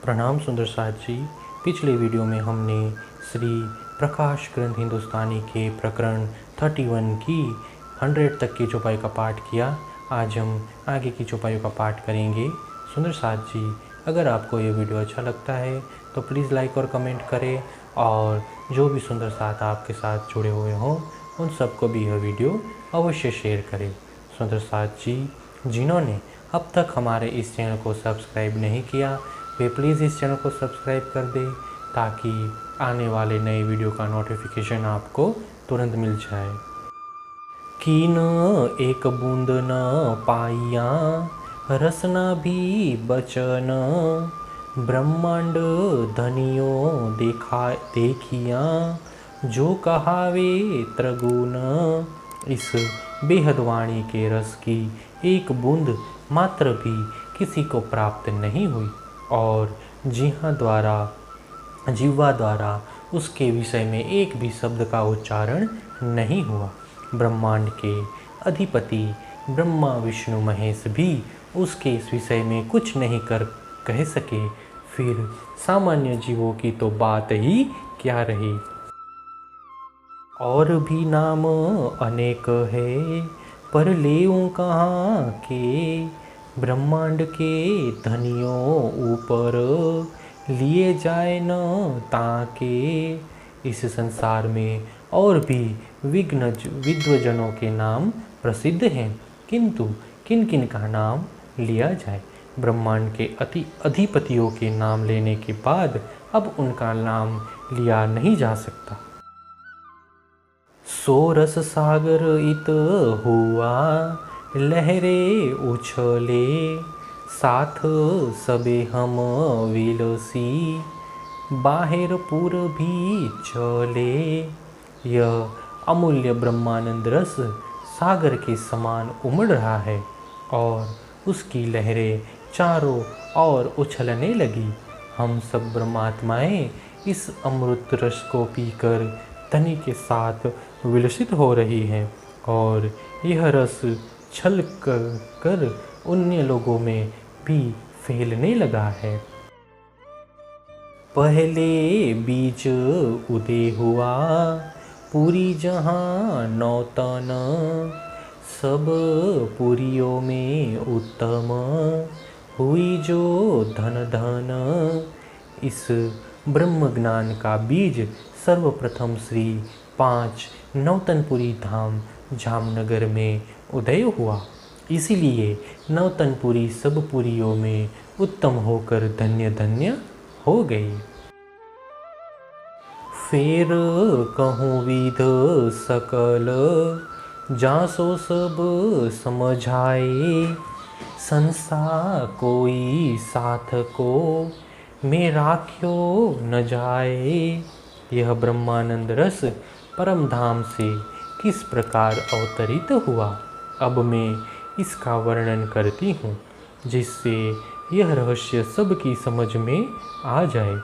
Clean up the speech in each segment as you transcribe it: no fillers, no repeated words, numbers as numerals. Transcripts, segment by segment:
प्रणाम सुंदर साथ जी। पिछले वीडियो में हमने श्री प्रकाश ग्रंथ हिंदुस्तानी के प्रकरण 31 की 100 तक की चौपाई का पाठ किया। आज हम आगे की चौपाइयों का पाठ करेंगे। सुंदर साथ जी, अगर आपको ये वीडियो अच्छा लगता है तो प्लीज़ लाइक और कमेंट करें, और जो भी सुंदर साथ आपके साथ जुड़े हुए हों उन सबको भी यह वीडियो अवश्य शेयर करें। सुंदर साथ जी, जिन्होंने अब तक हमारे इस चैनल को सब्सक्राइब नहीं किया, वे प्लीज़ इस चैनल को सब्सक्राइब कर दें ताकि आने वाले नए वीडियो का नोटिफिकेशन आपको तुरंत मिल जाए। कीन एक बूंद न पाइया, रसना भी बचन, ब्रह्मांड धनियों देखिया, जो कहावे त्रिगुण। इस बेहद वाणी के रस की एक बूंद मात्र भी किसी को प्राप्त नहीं हुई, और जिह्वा द्वारा उसके विषय में एक भी शब्द का उच्चारण नहीं हुआ। ब्रह्मांड के अधिपति ब्रह्मा विष्णु महेश भी उसके इस विषय में कुछ नहीं कह सके, फिर सामान्य जीवों की तो बात ही क्या रही। और भी नाम अनेक है, पर लेऊं कहाँ के, ब्रह्मांड के धनियों ऊपर लिए जाए न ताके। इस संसार में और भी विद्वजनों के नाम प्रसिद्ध हैं, किंतु किन किन का नाम लिया जाए। ब्रह्मांड के अधिपतियों के नाम लेने के बाद अब उनका नाम लिया नहीं जा सकता। सोरस सागर इत हुआ, लहरे उछले, साथ सबे हम विलसी, बाहर पुर भी चले। यह अमूल्य ब्रह्मानंद रस सागर के समान उमड़ रहा है और उसकी लहरें चारों ओर उछलने लगी। हम सब ब्रह्मात्माएं इस अमृत रस को पीकर धनी के साथ विलसित हो रही हैं, और यह रस छलक कर अन्य लोगों में भी फैलने लगा है। पहले बीज उदय हुआ, पूरी जहां नौतन, सब पुरियों में उत्तम, हुई जो धन धन। इस ब्रह्म ज्ञान का बीज सर्वप्रथम श्री 5 नौतनपुरी धाम जामनगर में उदय हुआ, इसीलिए नौतनपुरी सब पुरियों में उत्तम होकर धन्य धन्य हो गई। फेर कहूँ विध सकल, जासो सब समझाए, संसार कोई साथ को, में राख्यो न जाए। यह ब्रह्मानंद रस परम धाम से किस प्रकार अवतरित हुआ, अब मैं इसका वर्णन करती हूँ, जिससे यह रहस्य सबकी समझ में आ जाए।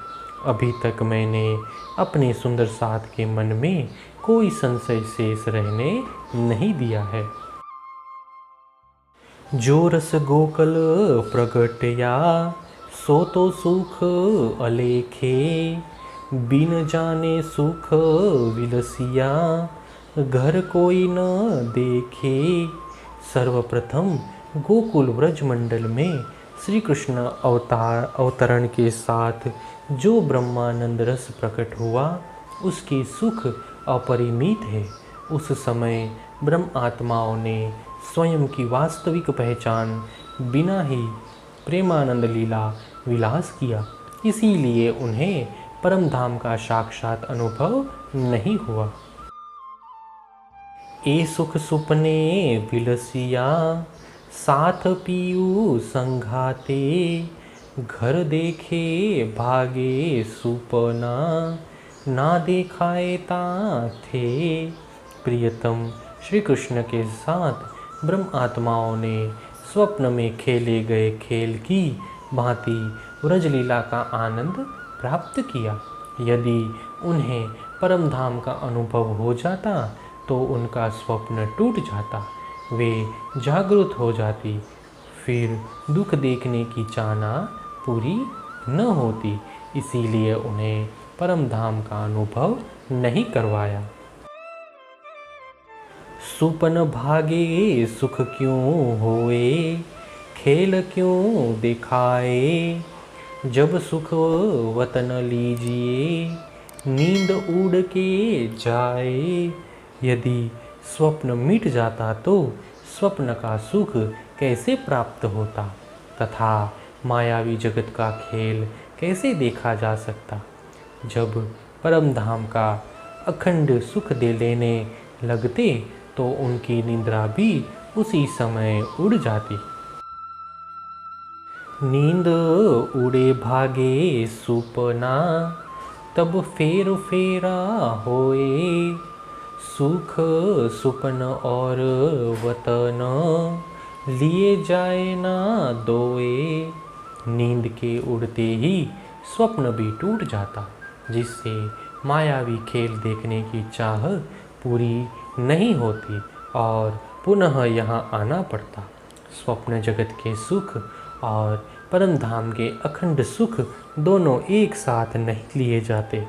अभी तक मैंने अपने सुंदर साथ के मन में कोई संशय शेष रहने नहीं दिया है। जो रस गोकल प्रगटया, सो तो सुख अलेखे, बिन जाने सुख विलसिया, घर कोई न देखे। सर्वप्रथम गोकुल व्रज मंडल में श्री कृष्ण अवतरण के साथ जो ब्रह्मानंद रस प्रकट हुआ, उसकी सुख अपरिमित है। उस समय ब्रह्म आत्माओं ने स्वयं की वास्तविक पहचान बिना ही प्रेमानंद लीला विलास किया, इसीलिए उन्हें परम धाम का साक्षात अनुभव नहीं हुआ। ए सुख सुपने विलसिया, साथ पीऊ संघाते, घर देखे भागे सुपना, ना देखाए ता थे। प्रियतम श्री कृष्ण के साथ ब्रह्म आत्माओं ने स्वप्न में खेले गए खेल की भांति व्रजलीला का आनंद प्राप्त किया। यदि उन्हें परम धाम का अनुभव हो जाता तो उनका स्वप्न टूट जाता, वे जागृत हो जाती, फिर दुख देखने की चाहना पूरी न होती, इसीलिए उन्हें परम धाम का अनुभव नहीं करवाया। सुपन भागे सुख क्यों होए, खेल क्यों दिखाए, जब सुख वतन लीजिए, नींद उड़ के जाए। यदि स्वप्न मिट जाता तो स्वप्न का सुख कैसे प्राप्त होता, तथा मायावी जगत का खेल कैसे देखा जा सकता। जब परम धाम का अखंड सुख दे लेने लगते तो उनकी निद्रा भी उसी समय उड़ जाती। नींद उड़े भागे सुपना, तब फेर फेरा होए, सुख सुपन और वतन, लिए जाए ना दोए। नींद के उड़ते ही स्वप्न भी टूट जाता, जिससे मायावी खेल देखने की चाह पूरी नहीं होती और पुनः यहाँ आना पड़ता। स्वप्न जगत के सुख और परम धाम के अखंड सुख दोनों एक साथ नहीं लिए जाते।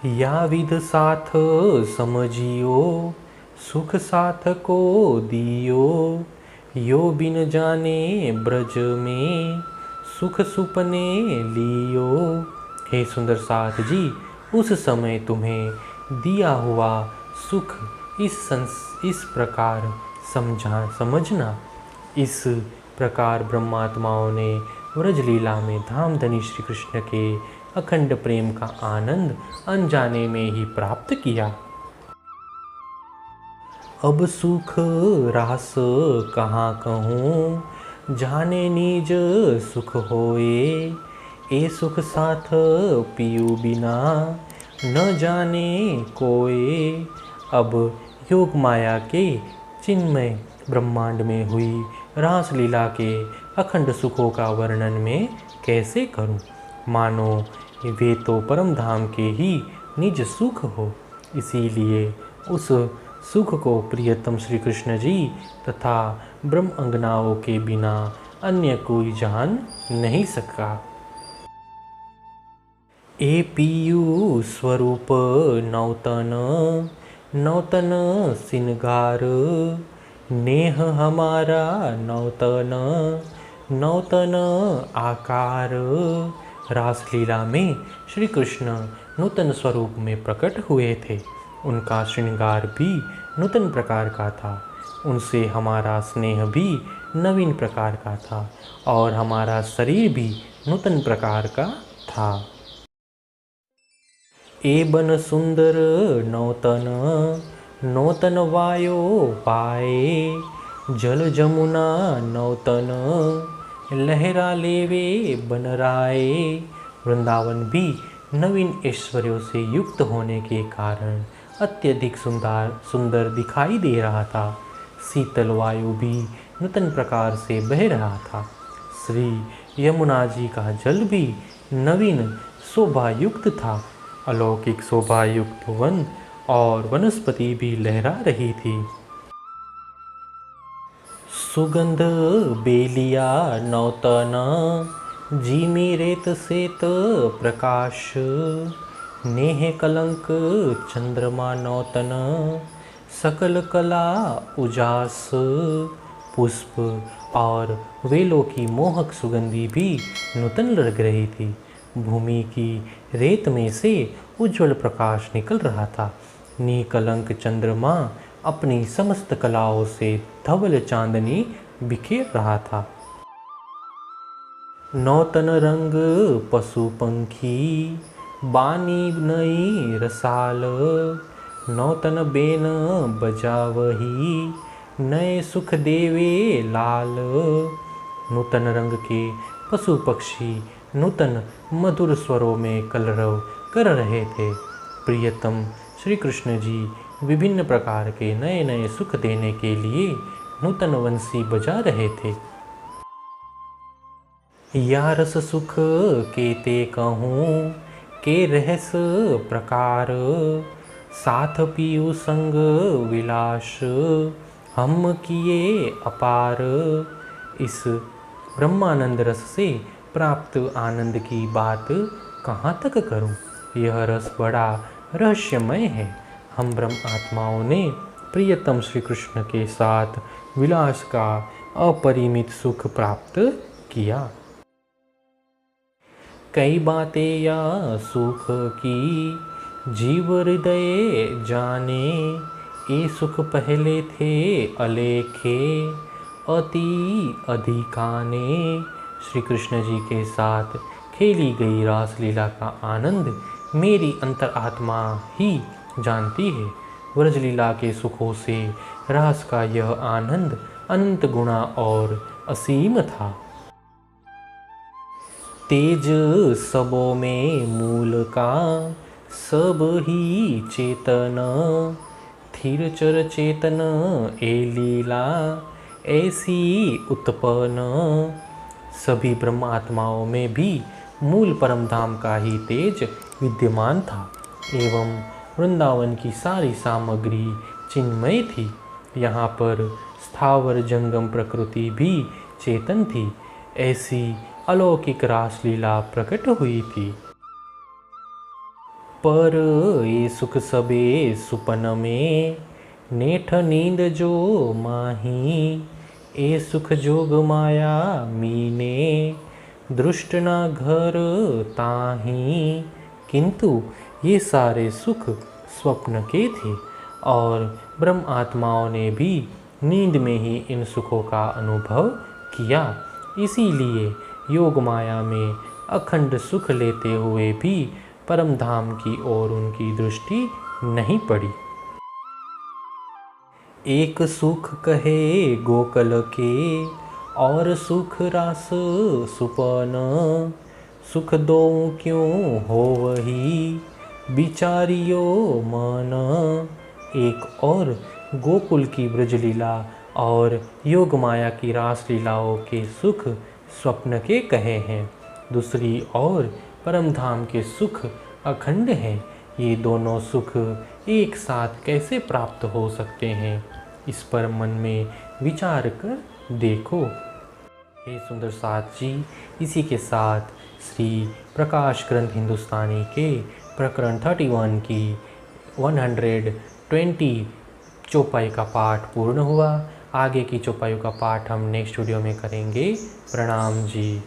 या विध साथ समझियो, सुख साथ को दियो, यो बिन जाने ब्रज में, सुख सुपने लियो। हे सुंदर साथ जी, उस समय तुम्हें दिया हुआ सुख इस प्रकार समझना। इस प्रकार ब्रह्मात्माओं ने व्रजलीला में धामधनी श्री कृष्ण के अखंड प्रेम का आनंद अनजाने में ही प्राप्त किया। अब सुख रास कहाँ कहूँ, जाने निज सुख होए, ए सुख साथ पियू बिना, न जाने कोए। अब योग माया के चिन्मय ब्रह्मांड में हुई रासलीला के अखंड सुखों का वर्णन में कैसे करूं, मानो वे तो परम धाम के ही निज सुख हो। इसीलिए उस सुख को प्रियतम श्री कृष्ण जी तथा ब्रह्म अंगनाओं के बिना अन्य कोई जान नहीं सका। ए पीयू स्वरूप नौतन, नौतन सिनगार, नेह हमारा नौतन, नौतन आकार। रासलीला में श्री कृष्ण नूतन स्वरूप में प्रकट हुए थे। उनका श्रृंगार भी नूतन प्रकार का था। उनसे हमारा स्नेह भी नवीन प्रकार का था और हमारा शरीर भी नूतन प्रकार का था। ए बन सुंदर नौतन, नौतन वायो पाए, जल जमुना नौतन, लहरा लेवे बनराए। वृंदावन भी नवीन ऐश्वर्यों से युक्त होने के कारण अत्यधिक सुंदर दिखाई दे रहा था। शीतल वायु भी नूतन प्रकार से बह रहा था। श्री यमुना जी का जल भी नवीन शोभायुक्त था। अलौकिक शोभायुक्त वन और वनस्पति भी लहरा रही थी। सुगंध बेलिया नौतन, जीमी रेत सेत प्रकाश, नेह कलंक चंद्रमा नौतन, सकल कला उजास। पुष्प और वेलों की मोहक सुगंधी भी नूतन लग रही थी। भूमि की रेत में से उज्ज्वल प्रकाश निकल रहा था। निकलंक चंद्रमा अपनी समस्त कलाओं से धवल चांदनी बिखेर रहा था। नौतन रंग पशु पंखी, बानी नई रसाल, नौतन बेन बजावही, नए सुख देवे लाल। नूतन रंग के पशु पक्षी नूतन मधुर स्वरों में कलरव कर रहे थे। प्रियतम श्री कृष्ण जी विभिन्न प्रकार के नए नए सुख देने के लिए नूतन वंशी बजा रहे थे। या रस सुख केते कहूँ, के रहस प्रकार, साथ पीयू संग विलास, हम किए अपार। इस ब्रह्मानंद रस से प्राप्त आनंद की बात कहाँ तक करूं? यह रस बड़ा रहस्यमय है। हम ब्रह्म आत्माओं ने प्रियतम श्री कृष्ण के साथ विलास का अपरिमित सुख प्राप्त किया। कई बातें या सुख की जीव हृदय जाने, ये सुख पहले थे अलेखे अति अधिकाने। श्री कृष्ण जी के साथ खेली गई रासलीला का आनंद मेरी अंतरात्मा ही जानती है। व्रजलीला के सुखों से रास का यह आनंद अनंत गुणा और असीम था। तेज सबों में मूल का सब ही चेतन, थिर चर चेतन ए लीला ऐसी उत्पन्न। सभी ब्रह्मात्माओं में भी मूल परम धाम का ही तेज विद्यमान था एवं वृंदावन की सारी सामग्री चिन्मय थी। यहाँ पर स्थावर जंगम प्रकृति भी चेतन थी। ऐसी अलौकिक रासलीला प्रकट हुई थी। पर ये सुख सबे सुपन में, नेठ नींद जो माही। ए सुख जोग माया मीने, दृष्ट न घर ताही। किंतु ये सारे सुख स्वप्न के थे और ब्रह्म आत्माओं ने भी नींद में ही इन सुखों का अनुभव किया। इसीलिए योग माया में अखंड सुख लेते हुए भी परम धाम की ओर उनकी दृष्टि नहीं पड़ी। एक सुख कहे गोकल के, और सुख रास सुपन। सुख दो क्यों हो वही, विचारियो मन। एक और गोकुल की ब्रजलीला और योग माया की रासलीलाओं के सुख स्वप्न के कहे हैं। दूसरी ओर परम धाम के सुख अखंड हैं। ये दोनों सुख एक साथ कैसे प्राप्त हो सकते हैं, इस पर मन में विचार कर देखो। हे सुंदर साथ जी, इसी के साथ श्री प्रकाश ग्रंथ हिंदुस्तानी के प्रकरण 31 की 120 चौपाई का पाठ पूर्ण हुआ। आगे की चौपाइयों का पाठ हम नेक्स्ट वीडियो में करेंगे। प्रणाम जी।